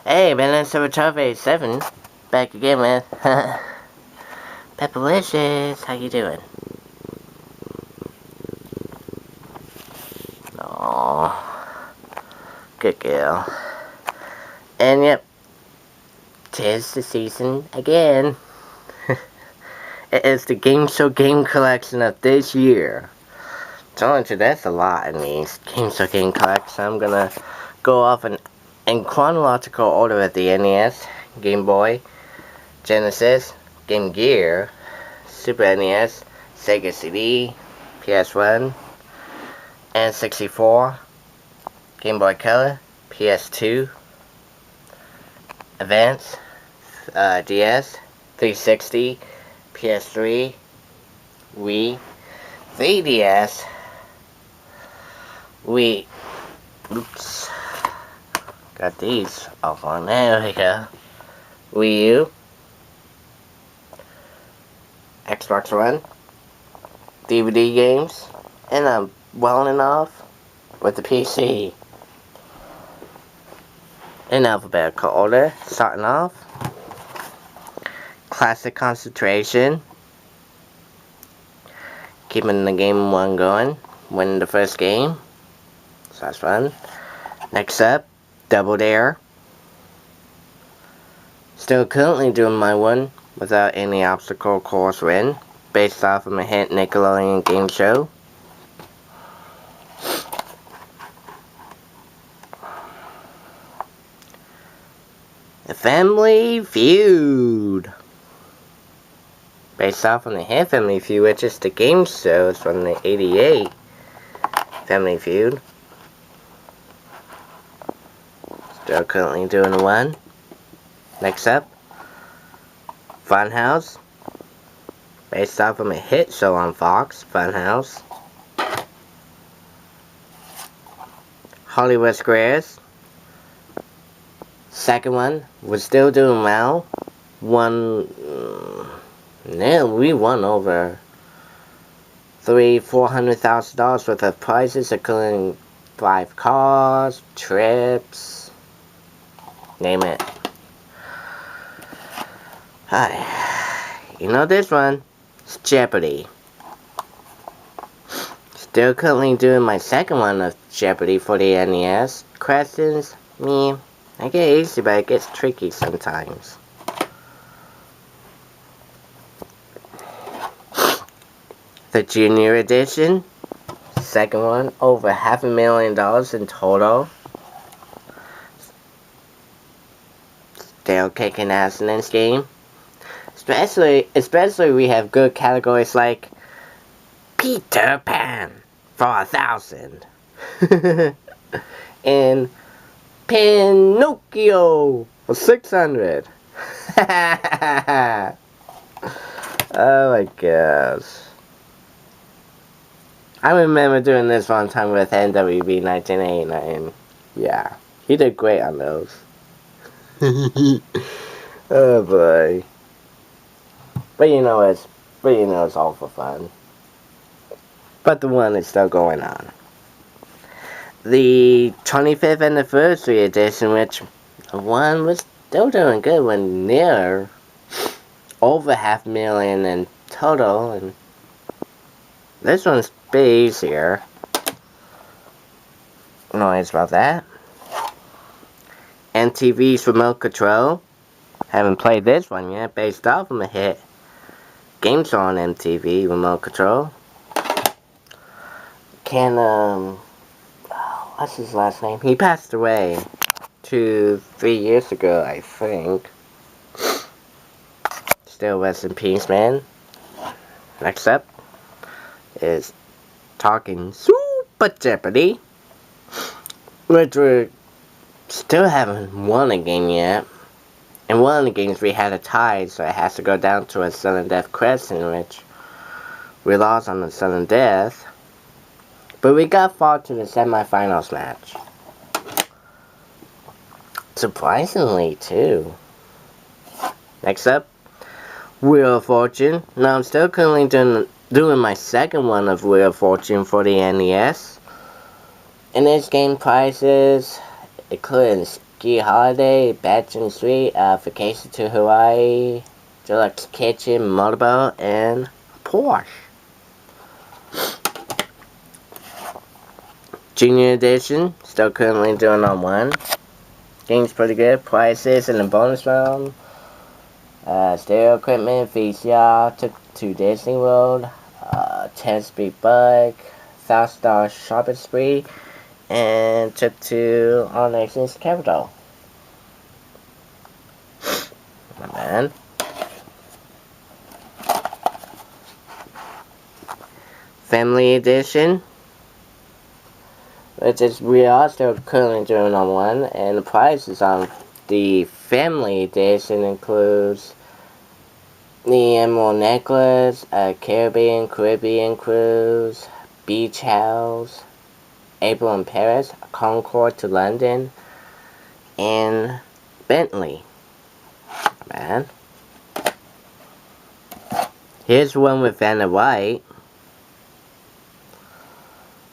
Hey, Balance over 1287. Back again with Pepperlicious. How you doing? Aww. Good girl. And yep, 'tis the season again. It is the Game Show Game Collection of this year. Telling you, that's a lot in these Game Show Game Collection. I'm gonna go off in chronological order with the NES, Game Boy, Genesis, Game Gear, Super NES, Sega CD, PS1, N64, Game Boy Color, PS2, Advance, DS, 360, PS3, Wii, 3DS, Wii, oops, got these off on, there we go, Wii U, Xbox One, DVD games, and I'm well enough with the PC. In alphabetical order, starting off, Classic Concentration, keeping the game one going, winning the first game, so that's fun. Next up, Double Dare, still currently doing my one without any obstacle course win, based off of a hit Nickelodeon game show. The Family Feud, based off on the hit Family Feud, which is the game show. It's from the '88 Family Feud. Still currently doing the one. Next up, Funhouse, based off of a hit show on Fox, Funhouse. Hollywood Squares, second one, was still doing well. We won over $400,000 worth of prizes, including 5 cars, trips, name it. Hi, you know this one, it's Jeopardy. Still currently doing my second one of Jeopardy for the NES. Questions, I get easy, but it gets tricky sometimes. The Junior Edition, second one, over $500,000 in total. Still kicking ass in this game. Especially we have good categories like Peter Pan for 1,000. And Pinocchio for 600. Oh my gosh. I remember doing this one time with NWB 1989. Yeah, he did great on those. Oh boy. But you know it's all for fun. But the one is still going on. The 25th anniversary edition, which one was still doing good, when near over $500,000 in total, and this one's a bit easier. No worries about that. MTV's Remote Control, haven't played this one yet, based off of a hit game show on MTV, Remote Control. What's his last name? He passed away 2-3 years ago, I think. Still rest in peace, man. Next up is Talking Super Jeopardy, which we still haven't won a game yet. In one of the games we had a tie, so it has to go down to a sudden death question, which we lost on the sudden death. But we got far to the semifinals match. Surprisingly, too. Next up, Wheel of Fortune. Now I'm still currently doing my second one of Wheel of Fortune for the NES. In this game, prizes includes Ski Holiday, Batch and Suite, Vacation to Hawaii, Deluxe Kitchen, Motorboat, and Porsche. Junior Edition, still currently doing on one. Game's pretty good. Prices in the bonus round. Stereo equipment, VCR, took to Disney World, 10-speed bike, $1,000 shopping spree, and trip to All Nations Capital. My man. Family Edition, which is we are still currently doing on one, and the prices on the Family Edition includes the Emerald Necklace, a Caribbean Cruise, Beach House, April in Paris, Concord to London, and Bentley. Man. Here's one with Vanna White.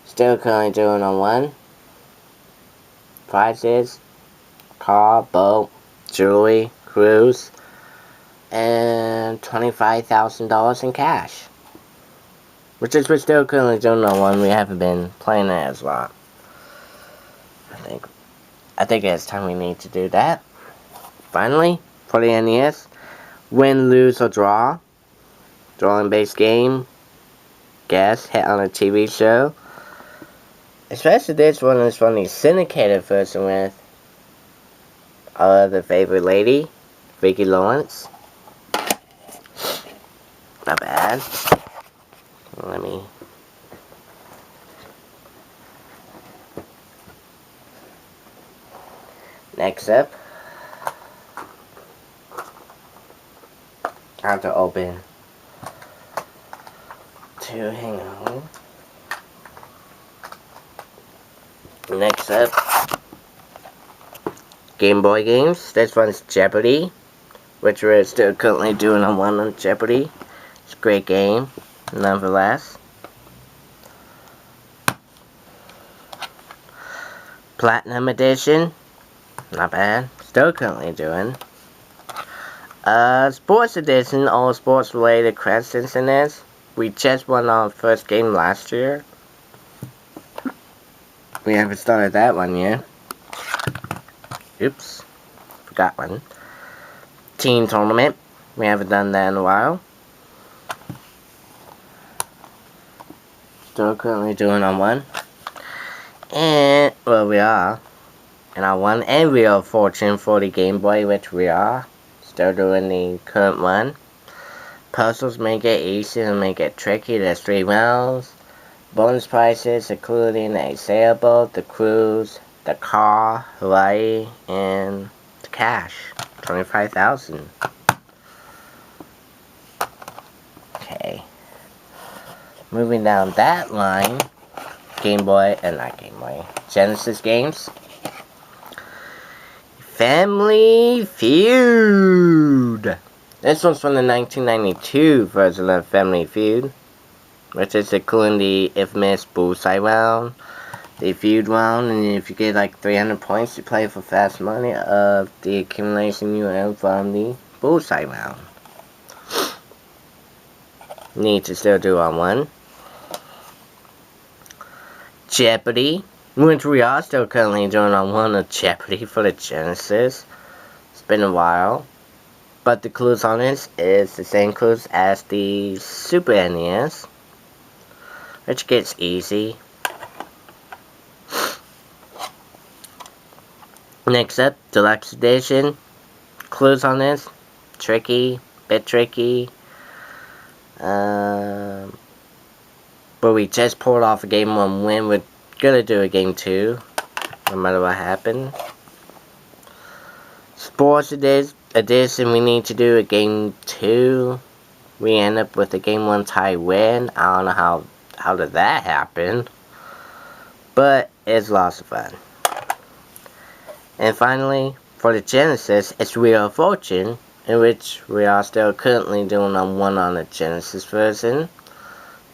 Still currently doing on one. Prices, car, boat, jewelry, cruise, and $25,000 in cash. Which is we're still currently doing on one. We haven't been playing it as well. I think it's time we need to do that. Finally, for the NES, win, lose, or draw. Drawing based game. Guess, hit on a TV show. Especially this one is from the syndicated version with our other favorite lady, Vicki Lawrence. Not bad. Let me... Next up, I have to open two, hang on. Next up, Game Boy games. This one's Jeopardy, which we're still currently doing on one on Jeopardy. It's a great game, nonetheless. Platinum Edition, not bad. Still currently doing. Sports Edition, all sports related questions in this. We just won our first game last year. We haven't started that one yet. Oops. Forgot one. Team Tournament. We haven't done that in a while. Still currently doing on one. And, well, we are. And on one. And Wheel of Fortune for the Game Boy, which we are. Still doing the current one. Puzzles make it easy and make it tricky. There's 3 rounds. Bonus prizes including a sailboat, the cruise, the car, Hawaii, and the cash. $25,000. Okay. Moving down that line, Game Boy, and not Game Boy, Genesis games. Family Feud. This one's from the 1992 version of Family Feud, which is including the infamous Bullseye round, the Feud round, and if you get like 300 points, you play for fast money of the accumulation you earn from the Bullseye round. Need to still do on one. Jeopardy, which we are still currently doing on one of Jeopardy for the Genesis. It's been a while. But the clues on this is the same clues as the Super NES, which gets easy. Next up, Deluxe Edition. Clues on this, tricky, bit tricky. But we just pulled off a game 1 win. We're gonna do a game 2, no matter what happens. Sports Edition, we need to do a game 2. We end up with a game 1 tie win. I don't know how did that happen, but it's lots of fun. And finally, for the Genesis, it's Wheel of Fortune, in which we are still currently doing on one on the Genesis version.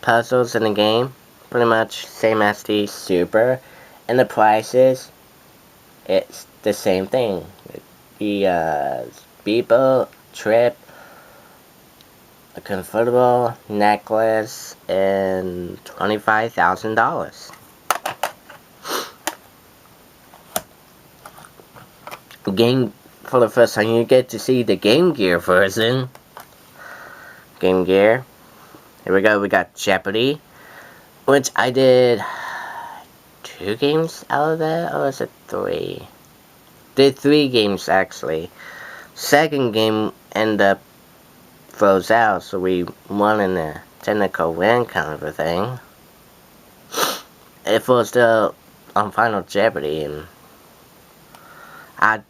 Puzzles in the game, pretty much same as the Super, and the prices it's the same thing. The speedboat, trip, a convertible, necklace, and $25,000. Game, for the first time you get to see the Game Gear version. Game Gear. Here we go, we got Jeopardy, which I did 2 games out of that, or was it 3? Did 3 games actually. Second game ended up froze out, so we won in a technical win kind of a thing. It was still on Final Jeopardy, and I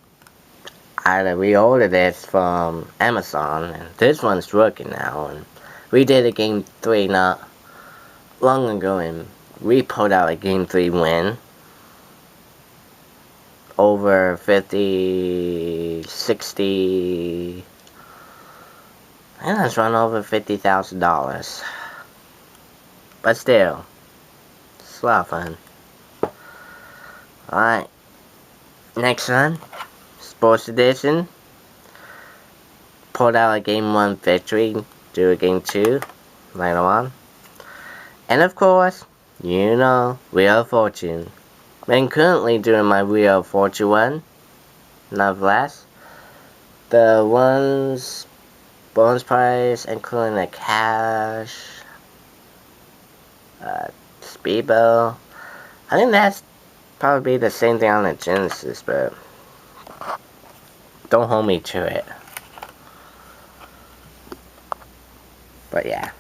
reordered it from Amazon, and this one's working now. And we did a game 3 not long ago, and we pulled out a game 3 win. Over 50, 60, and that's run over $50,000. But still, it's a lot of fun. Alright, next one, Sports Edition. Pulled out a game 1 victory, do a game 2 later on. And of course, you know, Wheel of Fortune. I'm currently doing my Wheel of Fortune one, nonetheless. The one's bonus prize, including the cash, speedboat. I think that's probably the same thing on the Genesis, but don't hold me to it. But yeah,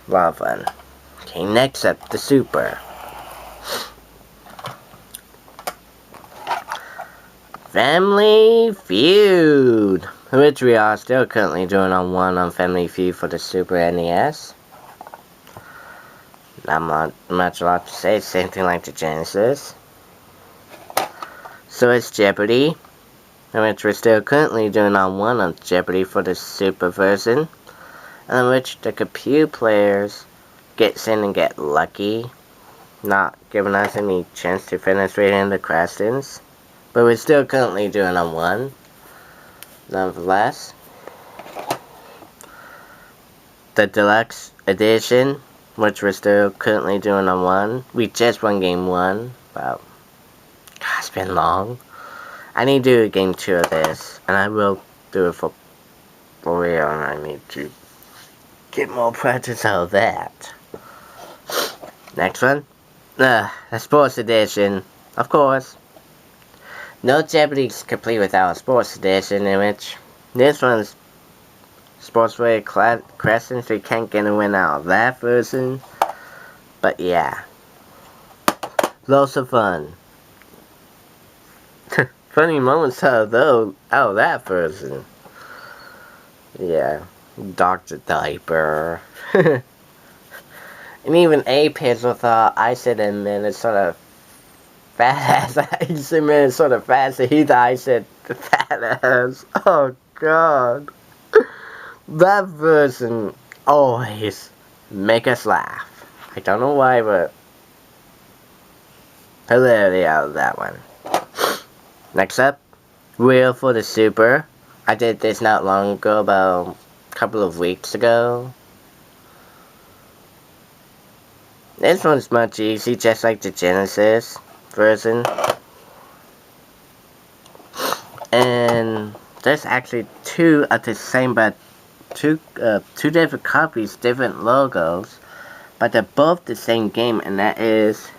a lot of fun. Okay, next up, the Super. Family Feud, which we are still currently doing on one on Family Feud for the Super NES. Not much a lot to say, same thing like the Genesis. So it's Jeopardy, which we're still currently doing on one on Jeopardy for the Super version, in which the computer players gets in and get lucky, not giving us any chance to finish reading the questions. But we're still currently doing on one, nonetheless. The Deluxe Edition, which we're still currently doing on one. We just won game 1, about, God, it's been long. I need to do a game 2 of this, and I will do it for real, and I need to get more practice out of that. Next one, the Sports Edition, of course. No Jeopardy's complete without a Sports Edition, in which this one's Sportswear Crescent, so you can't get a win out of that version. But yeah, lots of fun. Funny moments out of that version. Yeah, Dr. Diaper. And even A-Pizzle thought I said a minute sort of fat ass. I said minute sort of fast, so he thought I said fat ass. Oh god. That version always make us laugh. I don't know why, but hilarity out of that one. Next up, Wheel for the Super. I did this not long ago, about a couple of weeks ago. This one's much easy, just like the Genesis version. And there's actually 2 of the same, but two different copies, different logos, but they're both the same game, and that is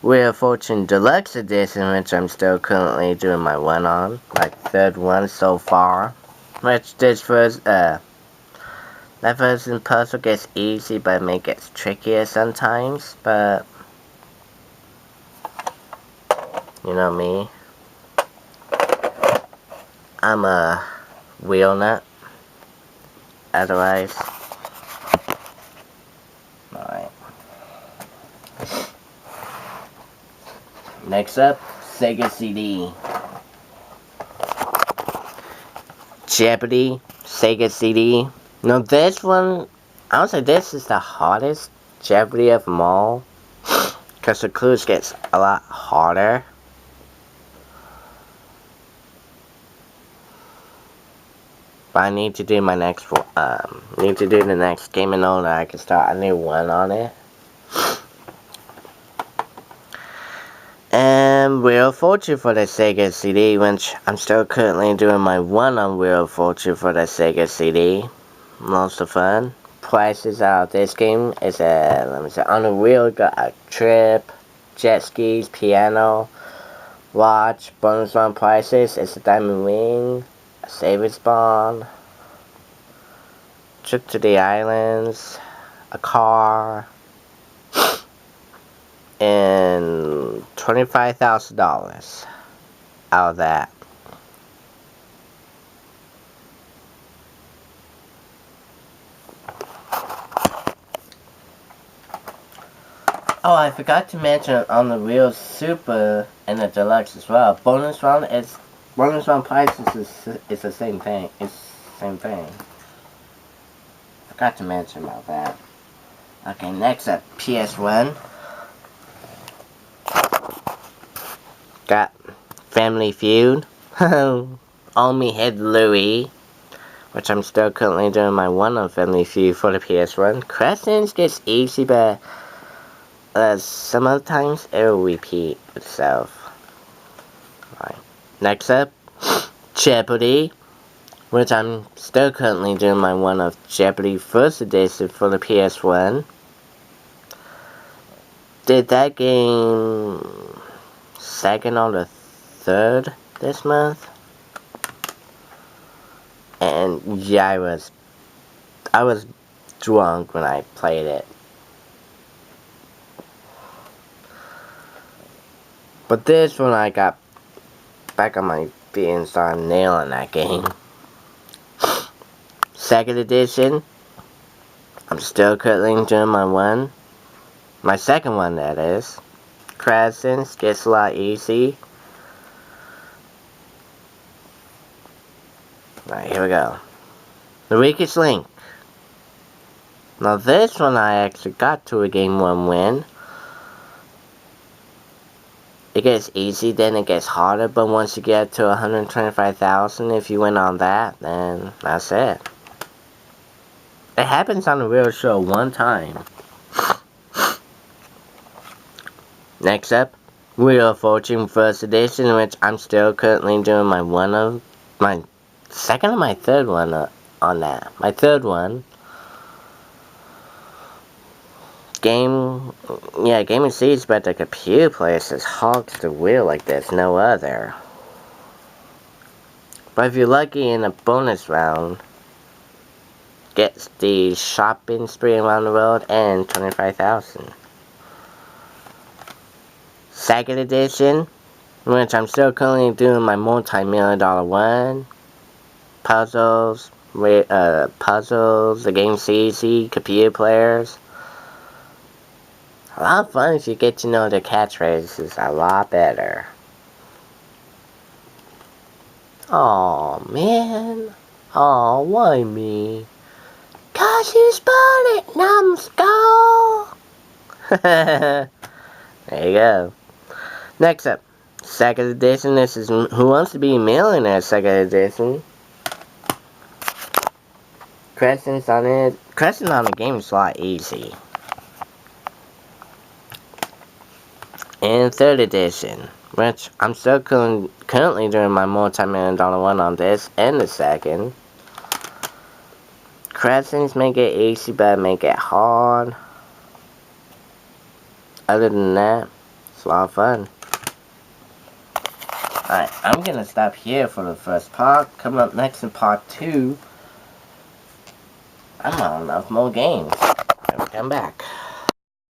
Wheel of Fortune Deluxe Edition, which I'm still currently doing my one on, like 3rd one so far. Which this first, that version puzzle gets easy, but it may get trickier sometimes, but you know me, I'm a wheel nut, otherwise. Alright. Next up, Sega CD. Jeopardy, Sega CD. Now this one, I would say this is the hardest Jeopardy of them all, because the clues gets a lot harder. But I need to do my next need to do the next game and all that I can start a new one on it. And Wheel of Fortune for the Sega CD, which I'm still currently doing my one on Wheel of Fortune for the Sega CD. Lots of fun. Prices out of this game is let me see, on the wheel got a trip, jet skis, piano, watch, bonus round prices, it's a diamond ring, a savings bond, trip to the islands, a car, and $25,000 out of that. Oh, I forgot to mention on the Real Super and the Deluxe as well. Bonus round prices is the same thing. It's the same thing. Forgot to mention about that. Okay, next up, PS1. Got Family Feud. On Me Head Louie, which I'm still currently doing my one on Family Feud for the PS1. Crescents gets easy, but some other times it will repeat itself. Right. Next up, Jeopardy, which I'm still currently doing my one of Jeopardy First Edition for the PS1. Did that game second or the third this month. And yeah, I was drunk when I played it. But this one I got back on my feet and started nailing that game. Second edition, I'm still currently doing my one. My second one, that is. Crescents gets a lot easy. Alright, here we go. The Weakest Link. Now this one I actually got to a game 1 win. It gets easy, then it gets harder, but once you get to 125,000, if you win on that, then that's it. It happens on the real show one time. Next up, Wheel of Fortune First Edition, which I'm still currently doing my second or my third one on that. My third one. Game and Seeds, but the computer player just hogs the wheel like there's no other. But if you're lucky in a bonus round, gets the shopping spree around the world and 25,000. Second edition, which I'm still currently doing my multi-million-dollar one. Puzzles, the game CC, computer players. A lot of fun if you get to know the catchphrases a lot better. Aw, man. Aw, why me? 'Cause you spun it, numbskull! There you go. Next up, second edition. This is Who Wants to Be a Millionaire second edition. Crescent on the game is a lot easy. And third edition, which I'm still currently doing my multi-million-dollar one on this and the second. Crescents make it easy, but make it hard. Other than that, it's a lot of fun. Alright, I'm gonna stop here for the first part. Coming up next in part 2, I'm on enough more games. Come back.